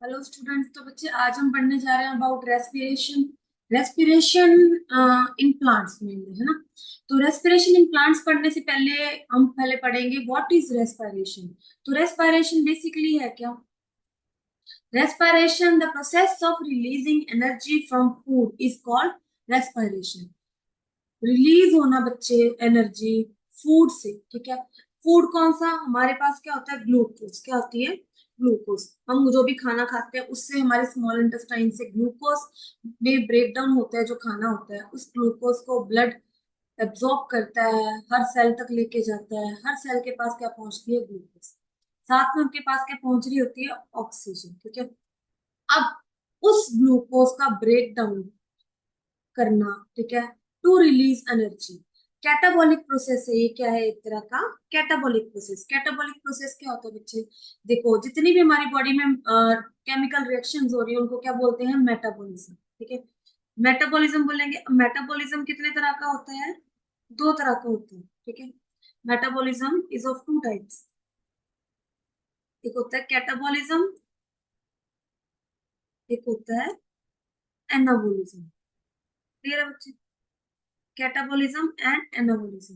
Hello students. तो बच्चे आज हम पढ़ने जा रहे हैं about respiration. Respiration in plants में है ना। तो रेस्पिरेशन इन प्लांट्स पढ़ने से पहले हम पढ़ेंगे व्हाट इज रेस्पिरेशन। तो रेस्पिरेशन बेसिकली है क्या? Respiration the process of releasing energy from food is called respiration. Release होना बच्चे एनर्जी फूड से, ठीक है। फूड कौन सा? हमारे पास क्या होता है? ग्लूकोज। क्या होती है? ग्लूकोज। हम जो भी खाना खाते हैं उससे हमारे स्मॉल इंटेस्टाइन से ग्लूकोज में ब्रेक डाउन होता है। जो खाना होता है उस ग्लूकोज को ब्लड एब्जॉर्ब करता है, हर सेल तक लेके जाता है। हर सेल के पास क्या पहुंचती है? ग्लूकोज। साथ में उनके पास क्या पहुंच रही होती है? ऑक्सीजन, ठीक है। अब उस ग्लूकोज का ब्रेक डाउन करना, ठीक है, to release energy. Catabolic process है ये। क्या है? एक तरह का कैटाबॉलिक प्रोसेस। कैटाबॉलिक प्रोसेस क्या होता है बच्चे? देखो, जितनी भी हमारी बॉडी में केमिकल रिएक्शंस हो रही है उनको क्या बोलते हैं? मेटाबॉलिज्म, ठीक है। मेटाबॉलिज्म बोलेंगे। मेटाबॉलिज्म कितने तरह का होता है? दो तरह का होता है, ठीक है। Metabolism is of two types. एक होता है कैटाबॉलिज्म, एक होता है एनाबॉलिज्म। क्लियर है बच्चे? Catabolism and anabolism.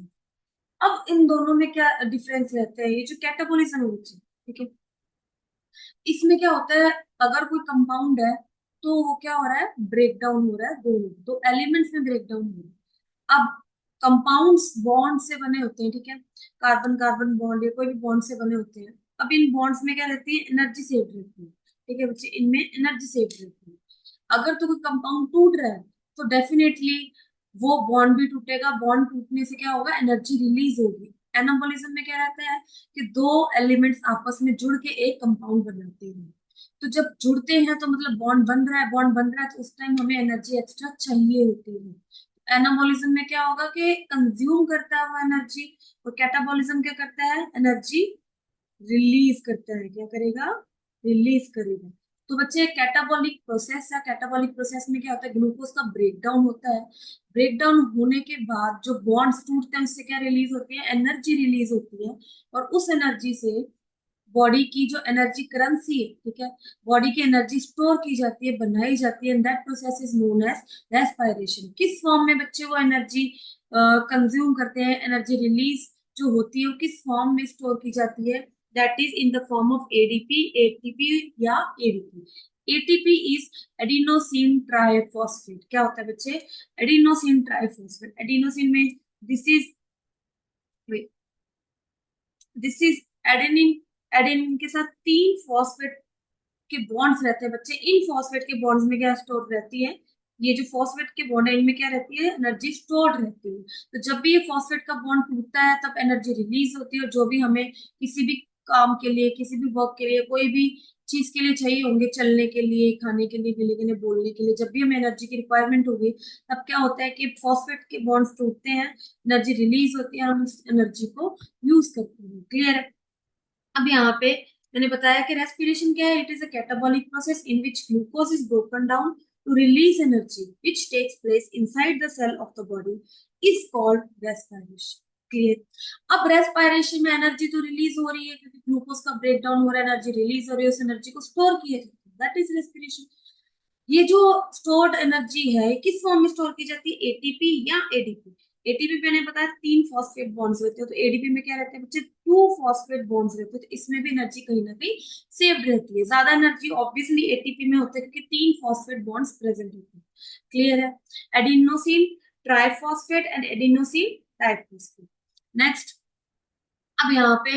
अब इन दोनों में क्या डिफरेंस रहता है? ये जो कैटाबॉलिज्म है बच्चे, ठीक है, इसमें क्या होता है? अगर कोई कंपाउंड है तो वो क्या हो रहा है? ब्रेक डाउन हो रहा है। दोनों दो एलिमेंट्स में ब्रेक डाउन हो रहा है। अब कंपाउंड्स बॉन्ड से बने होते हैं, ठीक है। कार्बन कार्बन बॉन्ड या कोई भी बॉन्ड से बने होते हैं। अब इन बॉन्ड्स में क्या रहती है? एनर्जी सेव रहती है, ठीक है बच्चे। इनमें एनर्जी सेव रहती है। अगर तो कोई कंपाउंड टूट रहा है तो डेफिनेटली वो बॉन्ड भी टूटेगा। बॉन्ड टूटने से क्या होगा? एनर्जी रिलीज होगी। एनाबॉलिज्म में क्या रहता है कि दो एलिमेंट्स आपस में जुड़ के एक कंपाउंड बनाते हैं। तो जब जुड़ते हैं तो मतलब बॉन्ड बन रहा है, बॉन्ड बन रहा है, तो उस टाइम हमें एनर्जी एक्स्ट्रा चाहिए होती है। एनाबॉलिज्म में क्या होगा कि कंज्यूम करता है वो एनर्जी, और कैटाबॉलिज्म क्या करता है? एनर्जी रिलीज करता है। क्या करेगा? रिलीज करेगा। तो बच्चे, कैटाबॉलिक प्रोसेस या कैटाबॉलिक प्रोसेस में क्या होता है? ग्लूकोज का ब्रेक डाउन होता है। ब्रेक डाउन होने के बाद जो बॉन्ड्स टूटते हैं उससे क्या रिलीज होती है? एनर्जी रिलीज होती है। और उस एनर्जी से बॉडी की जो एनर्जी करेंसी है, ठीक है, बॉडी की एनर्जी स्टोर की जाती है, बनाई जाती है। And that process is known as respiration. किस फॉर्म में बच्चे वो एनर्जी कंज्यूम करते हैं? एनर्जी रिलीज जो होती है वो किस फॉर्म में स्टोर की जाती है? That is in the form of ADP, ATP या ADP. ATP is adenosine triphosphate. क्या होता है बच्चे? Adenosine triphosphate. एडिनोसिन में this is this is adenine. Adenine के साथ तीन फॉस्फेट के बॉन्ड्स रहते हैं बच्चे। इन फॉस्फेट के बॉन्ड्स में क्या स्टोर रहती है? ये जो फॉस्फेट के बॉन्ड है इनमें क्या रहती है? एनर्जी स्टोर्ड रहती है। तो जब भी ये फॉस्फेट का बॉन्ड टूटता है तब एनर्जी रिलीज होती है। और जो भी हमें किसी भी काम के लिए, किसी भी वर्क के लिए, कोई भी चीज के लिए चाहिए होंगे, चलने के लिए, खाने के लिए, पीने के लिए, बोलने के लिए, जब भी हमें एनर्जी की रिक्वायरमेंट होगी तब क्या होता है कि फॉस्फेट के बॉन्ड्स टूटते हैं, एनर्जी रिलीज होती है और हम उस एनर्जी को यूज करते हैं। क्लियर है? अब यहाँ पे मैंने बताया कि रेस्पिरेशन क्या है? It is a catabolic process in which glucose is broken down to release energy which takes place inside the cell of the body is called respiration. Clear? अब रेस्पिरेशन में एनर्जी तो रिलीज हो रही है क्योंकि glucose का break down हो रहा है, एनर्जी रिलीज हो रही है, उस एनर्जी को स्टोर किया जाता है। That is respiration. ये जो स्टोर्ड एनर्जी है किस फॉर्म में स्टोर की जाती है? एटीपी या एडीपी। एटीपी मैंने बताया तीन फॉस्फेट बॉन्ड्स रहते हैं, तो एडीपी में क्या रहते हैं बच्चे? टू फॉस्फेट बॉन्ड्स रहते हैं। तो इसमें भी एनर्जी कहीं ना कहीं सेव्ड रहती है। ज्यादा एनर्जी ऑब्वियसली एटीपी में होता है क्योंकि तीन फॉस्फेट बॉन्ड्स प्रेजेंट होते हैं। क्लियर है? Adenosine triphosphate and adenosine diphosphate. Next, अब यहाँ पे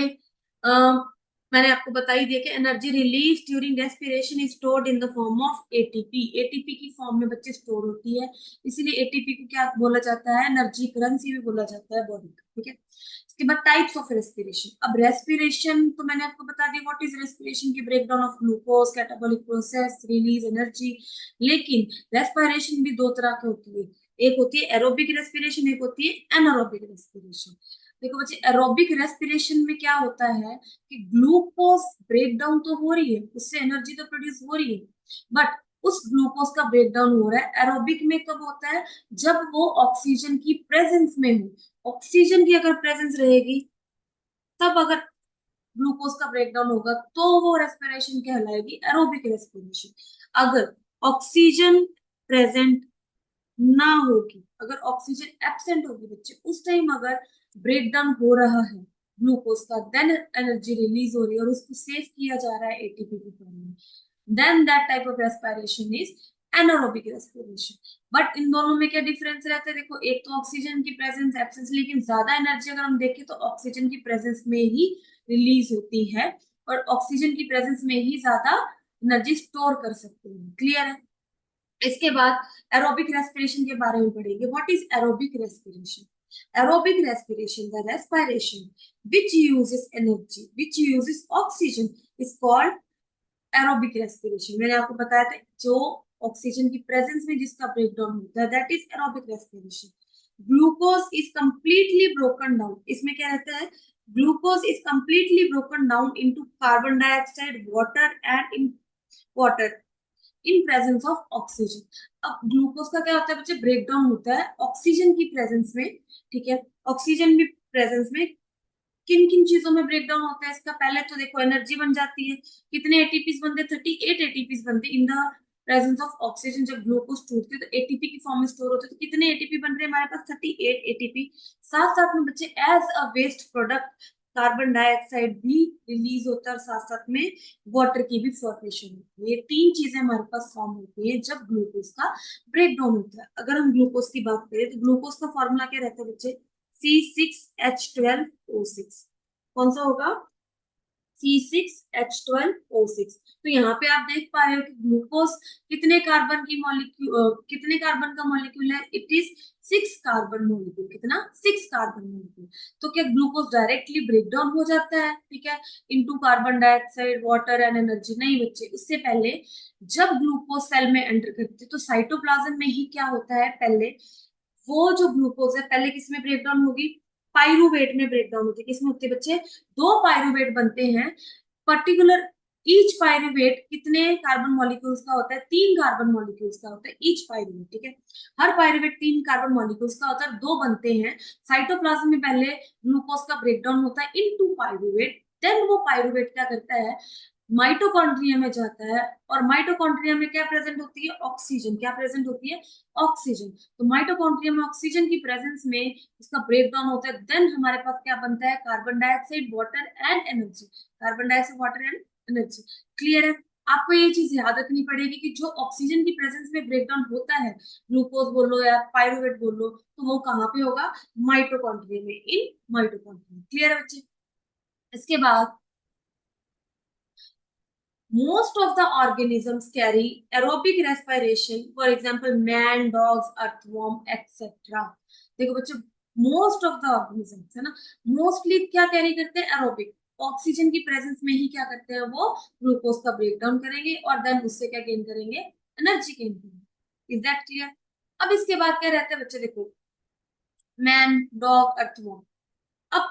मैंने आपको बता ही दिया कि energy release during respiration is stored in the form of ATP. ATP की फॉर्म में बच्चे स्टोर होती है। इसीलिए एटीपी को क्या बोला जाता है? एनर्जी करेंसी भी बोला जाता है बॉडी का, ठीक है। इसके बाद टाइप्स ऑफ रेस्पिरेशन। अब रेस्पिरेशन तो मैंने आपको बता दिया व्हाट इज रेस्पिरेशन की break down of glucose, catabolic process, release energy. लेकिन रेस्पिरेशन भी दो तरह की होती है। एक होती है एरोबिक रेस्पिरेशन, एक होती है एनारोबिक रेस्पिरेशन। देखो बच्चे, एरोबिक रेस्पिरेशन में क्या होता है कि ग्लूकोज ब्रेक डाउन तो हो रही है, उससे एनर्जी तो प्रोड्यूस हो रही है, बट उस ग्लूकोज का ब्रेक डाउन हो रहा है। एरोबिक में कब होता है? जब वो ऑक्सीजन की प्रेजेंस में हो। ऑक्सीजन की अगर प्रेजेंस रहेगी तब अगर ग्लूकोज का ब्रेकडाउन होगा तो वो रेस्पिरेशन कहलाएगी एरोबिक रेस्पिरेशन। अगर ऑक्सीजन प्रेजेंट ना होगी, अगर ऑक्सीजन एब्सेंट होगी बच्चे, उस टाइम अगर ब्रेकडाउन हो रहा है ग्लूकोज का, देन एनर्जी रिलीज हो रही है और उसको सेव किया जा रहा है एटीपी के फॉर्म में, then that type of respiration is anaerobic respiration. But इन दोनों में क्या डिफरेंस रहता है? देखो, एक तो ऑक्सीजन की प्रेजेंस एब्सेंस, लेकिन ज्यादा एनर्जी अगर हम देखें तो ऑक्सीजन की प्रेजेंस में ही रिलीज होती है और ऑक्सीजन की प्रेजेंस में ही ज्यादा एनर्जी स्टोर कर सकते हैं। क्लियर है? इसके बाद एरोबिक रेस्पिरेशन के बारे में पढ़ेंगे। What is aerobic respiration? Aerobic respiration, the respiration which uses energy, which uses oxygen is called aerobic respiration. मैंने आपको बताया था जो ऑक्सीजन की प्रेजेंस में जिसका ब्रेकडाउन होता है, that is aerobic respiration. Glucose is completely broken down, इसमें क्या रहता है? Glucose is completely broken down into carbon dioxide, water and in water in presence of oxygen. अब ग्लूकोज का क्या होता है बच्चे? ब्रेकडाउन होता है ऑक्सीजन की प्रेजेंस में। ठीक है, ऑक्सीजन भी प्रेजेंस में किन किन चीजों में ब्रेकडाउन होता है इसका? पहले तो देखो, एनर्जी बन जाती है। कितने एटीपीज बनते हैं? 38 एटीपीज बनते हैं in the presence of oxygen. जब ग्लूकोज टूटती है तो एटीपी की फॉर्म में स्टोर होते हैं। तो कितने एटीपी बन रहे हैं हमारे पास? 38 एटीपी। साथ साथ में बच्चे as a waste product carbon dioxide भी रिलीज होता है और साथ साथ में वाटर की भी फॉर्मेशन होती है। ये तीन चीजें हमारे पास फॉर्म होती है जब ग्लूकोज का ब्रेकडाउन होता है। अगर हम ग्लूकोज की बात करें तो ग्लूकोज का फॉर्मूला क्या रहता है बच्चे? C6H12O6। कौन सा होगा? C6H12O6। तो यहाँ पे आप देख पा रहे हो कि ग्लूकोज कितने कार्बन की मॉलिक्यूल, कितने कार्बन का मॉलिक्यूल है? It is 6 carbon molecule. कितना? 6 कार्बन मॉलिक्यूल। तो क्या ग्लूकोज डायरेक्टली ब्रेक डाउन हो जाता है, ठीक है, into carbon dioxide, water and energy? नहीं बच्चे, उससे पहले जब ग्लूकोज सेल में एंटर करते तो साइटोप्लाज्म में ही क्या होता है? पहले वो जो ग्लूकोज है पहले किस में ब्रेक डाउन होगी? पाइरुवेट में ब्रेक डाउन होती है। किसमें होती है बच्चे? दो पाइरुवेट बनते हैं पर्टिकुलर। ईच पाइरुवेट कितने कार्बन मॉलिक्यूल्स का होता है? 3 कार्बन मॉलिक्यूल्स का होता है ईच पाइरुवेट। ठीक है, हर पाइरुवेट 3 कार्बन मॉलिक्यूल्स का होता है, दो बनते हैं। साइटोप्लाज्म में पहले ग्लूकोज का ब्रेकडाउन होता है इन टू पाइरुवेट, देन वो पाइरुवेट क्या करता है? माइटोकॉन्ड्रिया में जाता है और माइटोकॉन्ड्रिया में क्या प्रेजेंट होती है? ऑक्सीजन। क्या प्रेजेंट होती है? ऑक्सीजन। तो माइटोकॉन्ड्रिया में ऑक्सीजन की प्रेजेंस में इसका ब्रेकडाउन होता है, देन हमारे पास क्या बनता है? Carbon dioxide, water and energy. Carbon dioxide, water and energy. Clear है? आपको ये चीज याद रखनी पड़ेगी कि जो ऑक्सीजन की प्रेजेंस में ब्रेकडाउन होता है, ग्लूकोज बोलो या पाइरुवेट बोलो, तो वो कहाँ पे होगा? माइटोकॉन्ड्रिया में, इन माइटोकॉन्ड्रिया। क्लियर है बच्चे? इसके बाद most of the organisms carry aerobic respiration, for example man, dogs, earthworm, etc. देखो बच्चों, मोस्ट ऑफ द ऑर्गेनिजम्स है ना, मोस्टली क्या कैरी करते हैं? एरोबिक। ऑक्सीजन की प्रेजेंस में ही क्या करते हैं? वो ग्लूकोज का ब्रेक डाउन करेंगे और देन उससे क्या गेन करेंगे? एनर्जी गेन करेंगे। Is that clear? अब इसके बाद क्या रहता है बच्चे? देखो, मैन, डॉग, अर्थवॉर्म। अब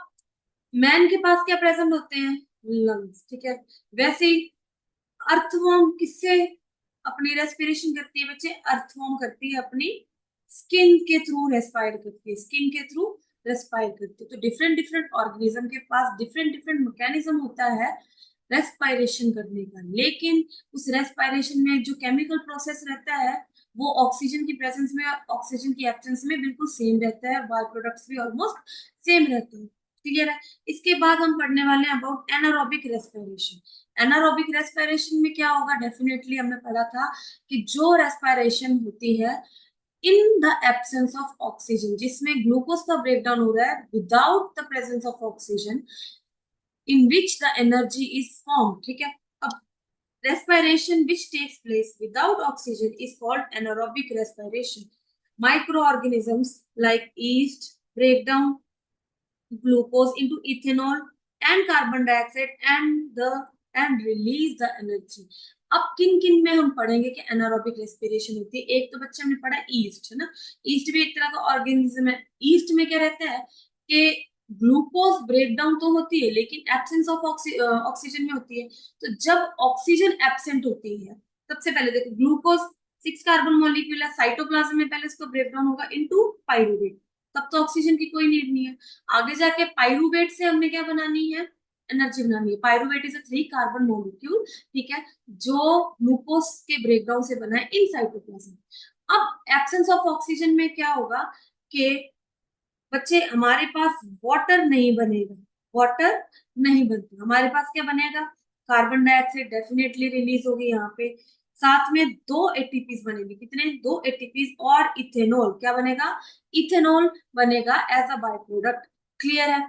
मैन के पास क्या प्रेजेंट होते हैं? लंग्स। ठीक है, वैसे ही अर्थवॉर्म किससे अपनी रेस्पिरेशन करती है बच्चे? अर्थवॉर्म करती है अपनी स्किन के थ्रू रेस्पायर करती है, स्किन के थ्रू रेस्पायर करती है। तो डिफरेंट डिफरेंट ऑर्गेनिज्म के पास डिफरेंट डिफरेंट मैकेनिज्म होता है रेस्पायरेशन करने का, लेकिन उस रेस्पायरेशन में जो केमिकल प्रोसेस रहता है वो ऑक्सीजन की प्रेजेंस में और ऑक्सीजन की एब्सेंस में बिल्कुल सेम रहता है, बाय प्रोडक्ट्स भी ऑलमोस्ट सेम रहते हैं। क्लियर है? इसके बाद हम पढ़ने वाले हैं about anaerobic respiration. Anaerobic respiration में क्या होगा? डेफिनेटली हमने पढ़ा था कि जो रेस्पिरेशन होती है in the absence of oxygen, जिसमें ग्लूकोज का ब्रेकडाउन हो रहा है without the presence of oxygen, in which the energy is formed. ठीक है, अब respiration which takes place without oxygen is called anaerobic respiration. Microorganisms like yeast break down glucose into ethanol and carbon dioxide and release the energy. अब किन किन में हम पढ़ेंगे कि एनारोबिक रेस्पिरेशन होती है? एक तो बच्चे हमने पढ़ा ईस्ट, है ना, ईस्ट भी एक तरह का ऑर्गेनिज्म है। ईस्ट में क्या रहता है कि ग्लूकोज ब्रेकडाउन तो होती है लेकिन एब्सेंस ऑफ ऑक्सीजन में होती है। तो जब ऑक्सीजन एब्सेंट होती है, सबसे पहले देखो, ग्लूकोज 6 कार्बन मॉलिक्यूल है, साइटोप्लाज्म में पहले इसको ब्रेकडाउन होगा इनटू पाइरुवेट, तब तो ऑक्सीजन की कोई नीड नहीं है। आगे जाके पाइरुवेट से हमने क्या बनानी है? एनर्जी बनानी है। Pyruvate is a 3 carbon molecule, ठीक है, जो ग्लूकोज के ब्रेकडाउन से बना है इन साइटोप्लाज्म। अब एब्सेंस ऑफ ऑक्सीजन में क्या होगा कि बच्चे हमारे पास वाटर नहीं बनेगा, वाटर नहीं बनता, हमारे पास क्या बनेगा, कार्बन डाइऑक्साइड डेफिनेटली रिलीज होगी यहाँ पे, साथ में 2 एटीपीज बनेंगे, कितने, 2 एटीपीज, और इथेनॉल क्या बनेगा, इथेनॉल बनेगा as a by product. Clear है।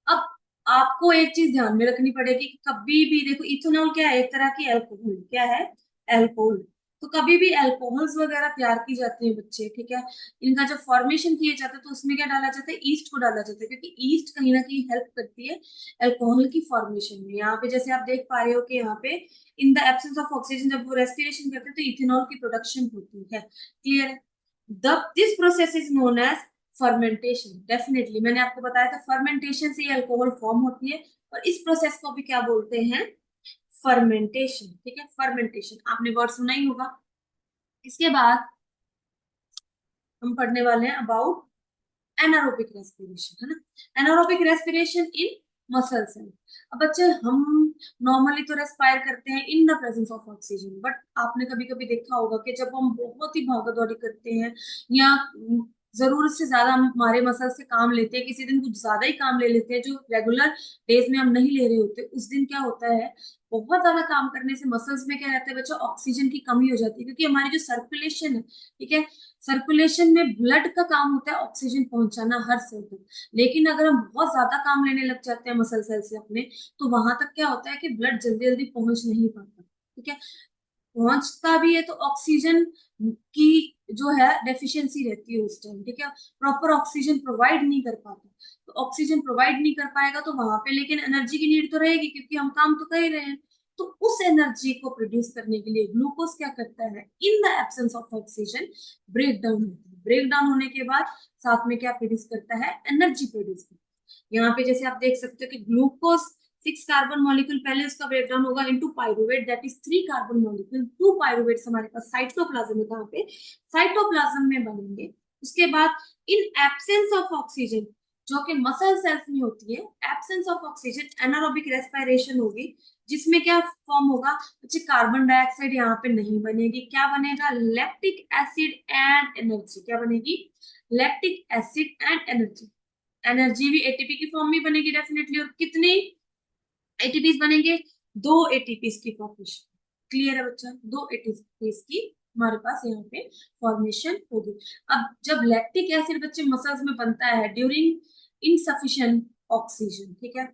अब आपको एक चीज ध्यान में रखनी पड़ेगी कि कभी भी देखो, इथेनॉल क्या है, एक तरह की एल्कोहल, क्या है, एल्कोहल। तो कभी भी एल्कोहल्स वगैरह तैयार की जाती है बच्चे, ठीक है, इनका जब फॉर्मेशन किए जाता है तो उसमें क्या डाला जाता है, ईस्ट को डाला जाता है, क्योंकि ईस्ट कहीं ना कहीं हेल्प करती है एल्कोहल की फॉर्मेशन में। यहाँ पे जैसे आप देख पा रहे हो कि यहाँ पे इन द एब्सेंस ऑफ ऑक्सीजन जब वो रेस्पिरेशन करते हैं तो इथेनॉल की प्रोडक्शन होती है। क्लियर है। This process is known as fermentation. Definitely मैंने आपको बताया था फर्मेंटेशन से अल्कोहल फॉर्म होती है, और इस प्रोसेस को भी क्या बोलते हैं, फर्मेंटेशन। ठीक है, फर्मेंटेशन आपने वर्ड सुना ही होगा। इसके बाद हम पढ़ने वाले हैं अबाउट एनारोबिक रेस्पिरेशन, है ना, anaerobic respiration in muscle cell. अब बच्चे हम नॉर्मली तो रेस्पायर करते हैं in the presence of oxygen, but आपने कभी कभी देखा होगा कि जब हम बहुत ही भागा दौड़ी करते हैं या जरूरत से ज्यादा हम हमारे मसल से काम लेते हैं, किसी दिन कुछ ज्यादा ही काम ले लेते हैं जो रेगुलर डेज में हम नहीं ले रहे होते, उस दिन क्या होता है, बहुत ज्यादा काम करने से मसल्स में क्या रहता है बच्चों, ऑक्सीजन की कमी हो जाती है, क्योंकि हमारी जो सर्कुलेशन है, ठीक है, सर्कुलेशन में ब्लड का काम होता है ऑक्सीजन पहुंचाना हर सेल तक। लेकिन अगर हम बहुत ज्यादा काम लेने लग जाते हैं मसल सेल से अपने, तो वहां तक क्या होता है कि ब्लड जल्दी जल्दी पहुंच नहीं पाता, ठीक है, पहुंचता भी है तो ऑक्सीजन की जो है डेफिशिएंसी रहती है उस टाइम, ठीक है, प्रॉपर ऑक्सीजन प्रोवाइड नहीं कर पाता। तो ऑक्सीजन प्रोवाइड नहीं कर पाएगा तो वहां पे लेकिन एनर्जी की नीड तो रहेगी, क्योंकि हम काम तो कर ही रहे हैं। तो उस एनर्जी को प्रोड्यूस करने के लिए ग्लूकोज क्या करता है, in the absence of oxygen break down होता है। ब्रेक डाउन होने के बाद साथ में क्या प्रोड्यूस करता है, एनर्जी प्रोड्यूस करता है। यहाँ पे जैसे आप देख सकते हो कि ग्लूकोज 6 कार्बन मॉलिक्यूल, पहले उसका ब्रेकडाउन होगा into pyruvate, that is 3 carbon molecule, 2 पाइरुवेट्स हमारे पास साइटोप्लाज्म में, कहाँ पे, साइटोप्लाज्म में बनेंगे। उसके बाद इन एब्सेंस ऑफ ऑक्सीजन, जो कि मसल सेल्स में होती है, absence of oxygen anaerobic respiration होगी, जिसमें क्या फॉर्म होगा बच्चे, कार्बन डाइऑक्साइड यहाँ पे नहीं बनेगी, क्या बनेगा, लैक्टिक एसिड एंड एनर्जी। क्या बनेगी, lactic acid and energy. Energy भी एटीपी की फॉर्म में बनेगी डेफिनेटली, और कितनी एटीपीज बनेंगे, 2 एटीपीज की फॉर्मेशन। क्लियर है बच्चा, 2 एटीपीज की हमारे पास यहाँ पे फॉर्मेशन होगी। अब जब लैक्टिक एसिड बच्चे मसल्स में बनता है ड्यूरिंग इनसफिशिएंट ऑक्सीजन, ठीक है,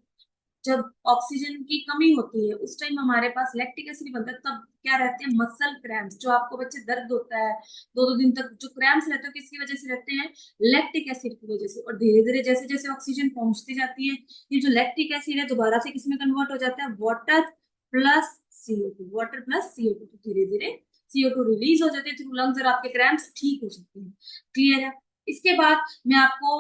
जब ऑक्सीजन की कमी होती है उस टाइम हमारे पास लैक्टिक एसिड बनता है, तब क्या रहते हैं, मसल क्रैम्प्स, जो आपको बच्चे दर्द होता है 2 2 दिन तक, जो क्रैम्प्स रहते हैं किसकी वजह से रहते हैं, लैक्टिक एसिड की वजह से। और धीरे धीरे जैसे जैसे ऑक्सीजन पहुंचती जाती है, ये जो लैक्टिक एसिड है दोबारा से किसमें कन्वर्ट हो जाता है, water plus CO2, water plus CO2, तो धीरे धीरे CO2 रिलीज हो जाते हैं थ्रू लंग्स और आपके क्रैम्प्स ठीक हो जाते हैं। क्लियर है। इसके बाद मैं आपको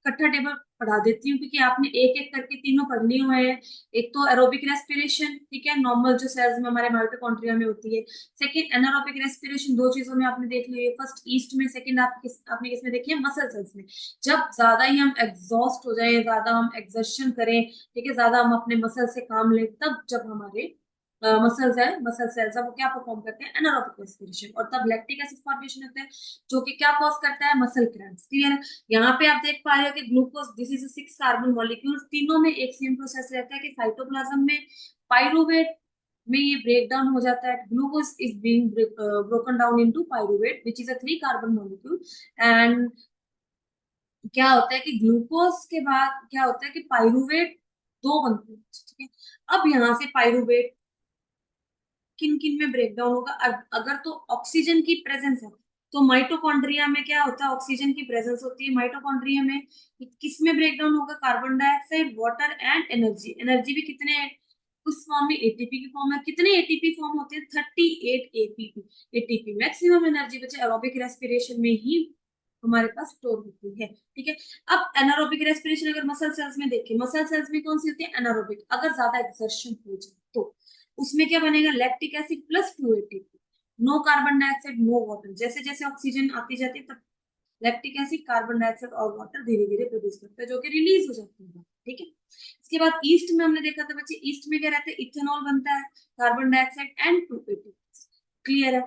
इकट्ठा टेबल पढ़ा देती हूँ, क्योंकि आपने एक एक करके तीनों पढ़नी हुए हैं। एक तो एरोबिक रेस्पिरेशन, ठीक है, नॉर्मल जो सेल्स में हमारे माइटोकॉन्ड्रिया में होती है। सेकंड एनारोबिक रेस्पिरेशन, 2 चीजों में आपने देख ली है, फर्स्ट ईस्ट में, सेकंड आपने किसमें देखी है, मसल सेल्स में। जब ज्यादा ही हम एग्जॉस्ट हो जाए, ज्यादा हम एक्सर्शन करें, ठीक है, ज्यादा हम अपने मसल से काम लें, तब जब हमारे मसल्स है, मसल सेल्स है, वो क्या परफॉर्म करते हैं, एनारोबिक रेस्पिरेशन, और तब लैक्टिक एसिड फॉर्मेशन होता है, जो कि क्या कॉज करता है, मसल क्रैम्प्स। क्लियर है। यहाँ पे आप देख पा रहे हो कि glucose, this is 6 carbon molecule, तीनों में एक सेम प्रोसेस रहता है कि साइटोप्लाज्म में पाइरुवेट में ये ब्रेक डाउन हो जाता है, glucose is being broken down into pyruvate which is a 3 carbon molecule. And क्या होता है कि ग्लूकोज के बाद क्या होता है कि पाइरुवेट 2 बनते हैं, ठीक है। अब यहाँ से पाइरुवेट किन किन में ब्रेक डाउन होगा, अगर तो ऑक्सीजन की प्रेजेंस है तो माइटोकॉन्ड्रिया में क्या होता है, ऑक्सीजन की प्रेजेंस होती है माइटोकॉन्ड्रिया में, किस में ब्रेक डाउन होगा, carbon dioxide, water and energy. Energy भी कितने, उस फॉर्म में एटीपी की फॉर्म है, कितने एटीपी फॉर्म होते हैं, 38 एटीपी। एटीपी मैक्सिमम एनर्जी बचे एरोबिक रेस्पिरेशन में ही हमारे पास स्टोर होती है, ठीक है। अब एनारोबिक रेस्पिरेशन अगर मसल सेल्स में देखें, मसल सेल्स में कौन सी होती है, एनारोबिक, अगर ज्यादा एक्सर्शन हो जाए तो उसमें क्या बनेगा, lactic acid plus 2 ATP, no carbon dioxide no water. जैसे जैसे ऑक्सीजन आती जाती है तब लैक्टिक एसिड, कार्बन डाइऑक्साइड और वाटर धीरे धीरे प्रोड्यूस करता है, जो कि रिलीज हो जाती है, ठीक है। इसके इसके बाद ईस्ट में हमने देखा था बच्चे, ईस्ट में क्या रहता है, इथेनॉल बनता है, कार्बन डाइऑक्साइड एंड 2 क्लियर है।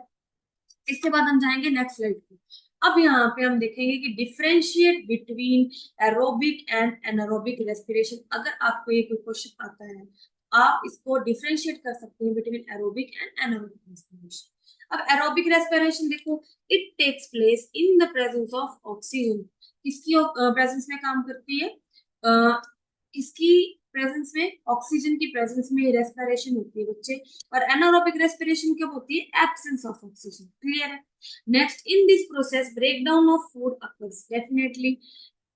इसके बाद हम जाएंगे नेक्स्ट स्लाइड पे। अब यहाँ पे हम देखेंगे कि differentiate between aerobic and anaerobic respiration. अगर आपको ये कोई क्वेश्चन आता है, आप इसको डिफरेंशिएट कर सकते हैं between aerobic and anaerobic respiration. अब एरोबिक रेस्पिरेशन देखो, it takes place in the presence of oxygen. किसकी प्रेजेंस में काम करती है, किसकी प्रेजेंस में, ऑक्सीजन की प्रेजेंस में रेस्पिरेशन होती है बच्चे। और एनारोबिक रेस्पिरेशन कब होती है, एब्सेंस ऑफ ऑक्सीजन, क्लियर है। Next, in this process breakdown of food occurs, definitely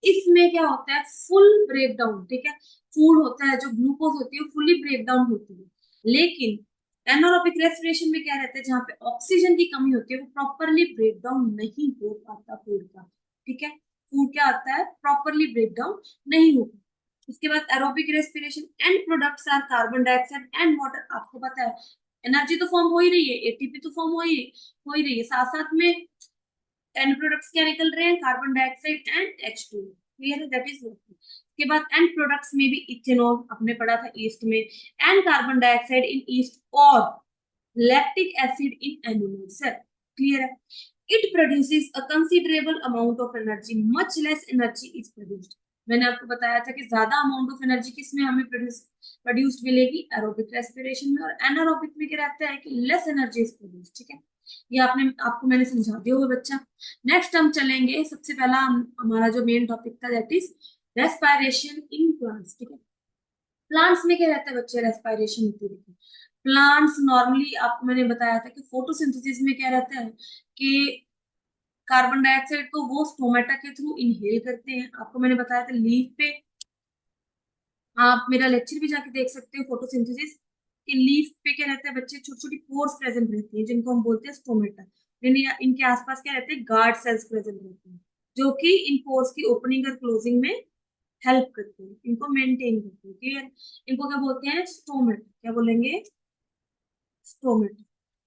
इसमें क्या होता है, फुल ब्रेकडाउन, ठीक है। फूड होता है जो ग्लूकोज होती है फुली ब्रेकडाउन होती है। लेकिन एनारोबिक रेस्पिरेशन में क्या रहता है, जहाँ पे ऑक्सीजन की कमी होती है वो प्रॉपरली ब्रेकडाउन नहीं हो पाता फूड का, ठीक है। फूड क्या आता है, प्रॉपरली ब्रेकडाउन नहीं होता। इसके बाद aerobic respiration end products are carbon dioxide and water. आपको पता है एनर्जी तो फॉर्म हो ही रही है, एटीपी तो फॉर्म हो ही रही है, साथ साथ में एंड प्रोडक्ट्स क्या निकल रहे हैं, carbon dioxide and H2, clear है, दैट इज वॉटर। के बाद एंड प्रोडक्ट्स में भी इथेनॉल हमने पढ़ा था ईस्ट में, and carbon dioxide in yeast, और lactic acid in animal cell, clear है। It produces a considerable amount of energy, much less energy is produced. मैंने आपको बताया था कि ज्यादा अमाउंट ऑफ एनर्जी किसमें हमें प्रोड्यूस्ड मिलेगी, एरोबिक रेस्पिरेशन में, और एनारोबिक में क्या रहता है कि लेस एनर्जी इज प्रोड्यूस्ड, ठीक है। ये आपको मैंने समझा दिया होगा बच्चा। नेक्स्ट हम चलेंगे, सबसे पहला हमारा जो मेन टॉपिक था that is respiration in plants, ठीक है। प्लांट्स में क्या रहता है बच्चे, रेस्पिरेशन होती है। प्लांट्स नॉर्मली आपको मैंने बताया था कि फोटोसिंथेसिस में क्या रहता है कि कार्बन डाइऑक्साइड को वो स्टोमेटा के थ्रू इनहेल करते हैं। आपको मैंने बताया था लीफ पे, आप मेरा लेक्चर भी जाके देख सकते हो फोटोसिंथेसिस कि लीफ पे क्या रहता है बच्चे, छोटी छोटी पोर्स प्रेजेंट रहती है जिनको हम बोलते हैं स्टोमेटा। इनके आसपास क्या रहते हैं, गार्ड सेल्स प्रेजेंट रहते हैं जो कि इन पोर्स की ओपनिंग और क्लोजिंग में हेल्प करते हैं, इनको मेंटेन करते हैं, क्लियर। इनको क्या बोलते हैं, स्टोमेटा, क्या बोलेंगे, स्टोमेटा।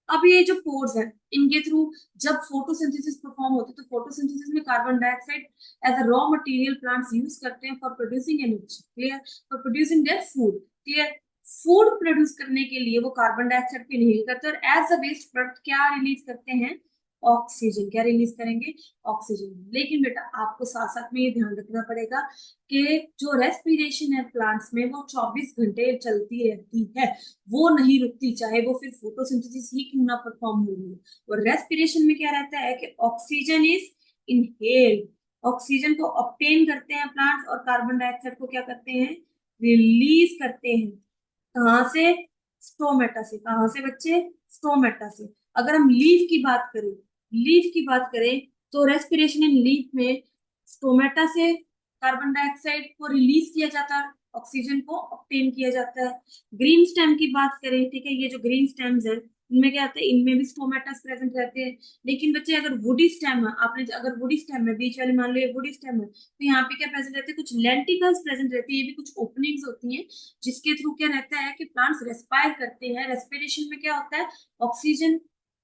अब ये जो पोर्स है इनके थ्रू जब फोटोसिंथेसिस परफॉर्म होती है, तो फोटोसिंथेसिस में carbon dioxide as a raw material plants use करते हैं for producing energy, clear, for producing their food, clear. Food produce करने के लिए वो कार्बन डाइऑक्साइड को इनहेल करते हैं और एज अ वेस्ट प्रोडक्ट क्या रिलीज करते हैं, ऑक्सीजन। क्या रिलीज करेंगे, ऑक्सीजन। लेकिन बेटा आपको साथ साथ में ये ध्यान रखना पड़ेगा कि जो रेस्पिरेशन है प्लांट्स में वो 24 घंटे चलती रहती है, वो नहीं रुकती, चाहे वो फिर फोटोसिंथेसिस ही क्यों ना परफॉर्म हो रही हो। और रेस्पिरेशन में क्या रहता है कि ऑक्सीजन इज इनहेल, ऑक्सीजन को ऑब्टेन करते हैं प्लांट्स, और कार्बन डाइऑक्साइड को क्या करते हैं, रिलीज करते हैं। कहाँ से, स्टोमेटा से। कहाँ से बच्चे, स्टोमेटा से। अगर हम लीफ की बात करें, लीफ की बात करें तो रेस्पिरेशन इन लीफ में स्टोमेटा से कार्बन डाइऑक्साइड को रिलीज किया जाता है, ऑक्सीजन को ऑब्टेन किया जाता है। ग्रीन स्टेम की बात करें, ठीक है, ये जो ग्रीन स्टेम्स है इनमें क्या होता है, इनमें भी स्टोमेटास प्रेजेंट रहते हैं। लेकिन बच्चे अगर वुडी स्टेम है, आपने अगर वुडी स्टेम है, बीच वाले मान लो ये वुडी स्टेम है, तो यहाँ पे क्या प्रेजेंट रहते हैं, कुछ लेंटिकल्स प्रेजेंट रहती है, ये भी कुछ ओपनिंग्स होती हैं जिसके थ्रू क्या रहता है कि प्लांट्स रेस्पायर करते हैं। रेस्पिरेशन में क्या होता है, ऑक्सीजन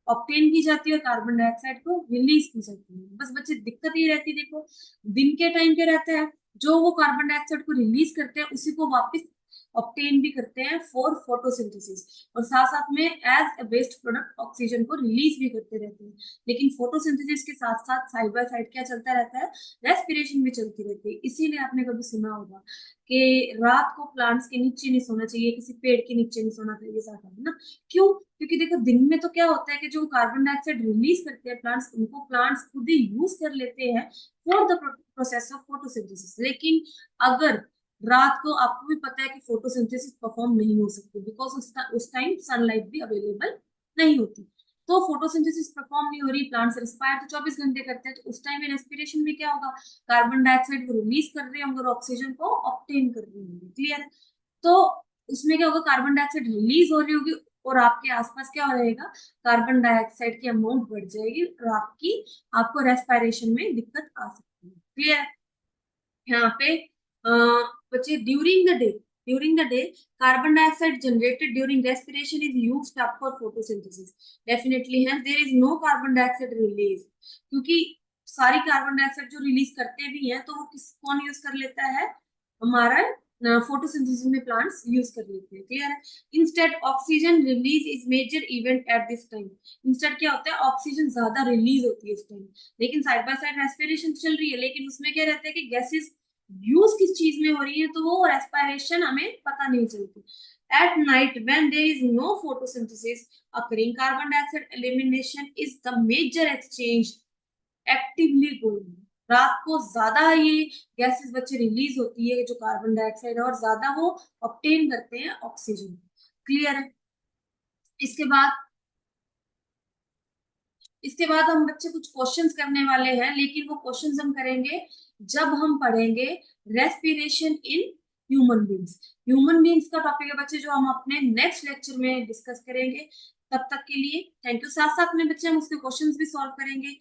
ऑब्टेन की जाती है और कार्बन डाइऑक्साइड को रिलीज की जाती है। बस बच्चे दिक्कत ये रहती है, देखो दिन के टाइम क्या रहता है, जो वो कार्बन डाइऑक्साइड को रिलीज करते हैं उसी को वापस ऑब्टेन भी करते हैं फॉर फोटोसिंथेसिस, और साथ साथ में as a waste product oxygen को रिलीज भी करते रहते हैं। लेकिन फोटोसिंथेसिस के साथ साथ साइड बाय साइड क्या चलता रहता है, रेस्पिरेशन भी चलती रहती है। इसीलिए आपने कभी सुना होगा कि रात को प्लांट्स के नीचे नहीं सोना चाहिए, किसी पेड़ के नीचे नहीं सोना चाहिए साथ में ना। क्यों, क्योंकि देखो दिन में तो क्या होता है कि जो कार्बन डाइऑक्साइड रिलीज करते हैं प्लांट्स, उनको प्लांट्स खुद ही यूज कर लेते हैं for the process of photosynthesis. लेकिन अगर रात को, आपको भी पता है कि फोटोसिंथेसिस परफॉर्म नहीं हो सकती बिकॉज उस टाइम सनलाइट भी अवेलेबल नहीं होती, तो फोटोसिंथेसिस परफॉर्म नहीं हो रही, प्लांट्स रिस्पायर तो 24 घंटे करते हैं, तो उस टाइम में रेस्पिरेशन में क्या होगा, कार्बन डाइऑक्साइड को रिलीज कर रहे होंगे और ऑक्सीजन को ऑब्टेन कर रहे होंगे, क्लियर। तो उसमें क्या होगा, कार्बन डाइऑक्साइड रिलीज हो रही होगी और आपके आसपास क्या हो रहेगा, कार्बन डाइऑक्साइड की अमाउंट बढ़ जाएगी और आपको रेस्पिरेशन में दिक्कत आ सकती है, क्लियर। यहाँ पे बच्चे during the day carbon dioxide generated during respiration is used up for photosynthesis, definitely है there is no carbon dioxide release, क्योंकि सारी कार्बन डाइऑक्साइड जो रिलीज करते भी हैं तो वो कौन यूज कर लेता है, हमारा फोटोसिंथेसिस में प्लांट्स यूज कर लेते हैं। क्लियर है? Instead oxygen release is major event at this time. Instead क्या होता है, ऑक्सीजन ज्यादा रिलीज होती है इस टाइम, लेकिन साइड बाय साइड रेस्पिरेशन चल रही है, लेकिन उसमें क्या रहता है कि गैसेस यूज किस चीज में हो रही है, तो वो रेस्पिरेशन हमें पता नहीं चलती। At night when there is no photosynthesis occurring, carbon dioxide elimination is the major exchange actively going। रात को ज्यादा ये गैसेस बच्चे रिलीज होती है जो कार्बन डाइऑक्साइड है, और ज्यादा वो ऑब्टेन करते हैं ऑक्सीजन। क्लियर है? इसके बाद इसके बाद हम बच्चे कुछ क्वेश्चंस करने वाले हैं, लेकिन वो क्वेश्चंस हम करेंगे जब हम पढ़ेंगे respiration in human beings. Human beings का टॉपिक है बच्चे जो हम अपने नेक्स्ट लेक्चर में डिस्कस करेंगे। तब तक के लिए थैंक यू। साथ साथ में बच्चे हम उसके क्वेश्चंस भी सॉल्व करेंगे,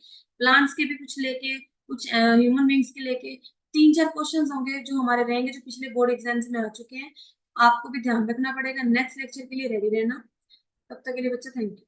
प्लांट्स के भी कुछ लेके, कुछ ह्यूमन बींग्स के लेके। तीन चार क्वेश्चंस होंगे जो हमारे रहेंगे, जो पिछले बोर्ड एग्जाम्स में आ चुके हैं। आपको भी ध्यान रखना पड़ेगा, नेक्स्ट लेक्चर के लिए रेडी रहना। तब तक के लिए बच्चे थैंक यू।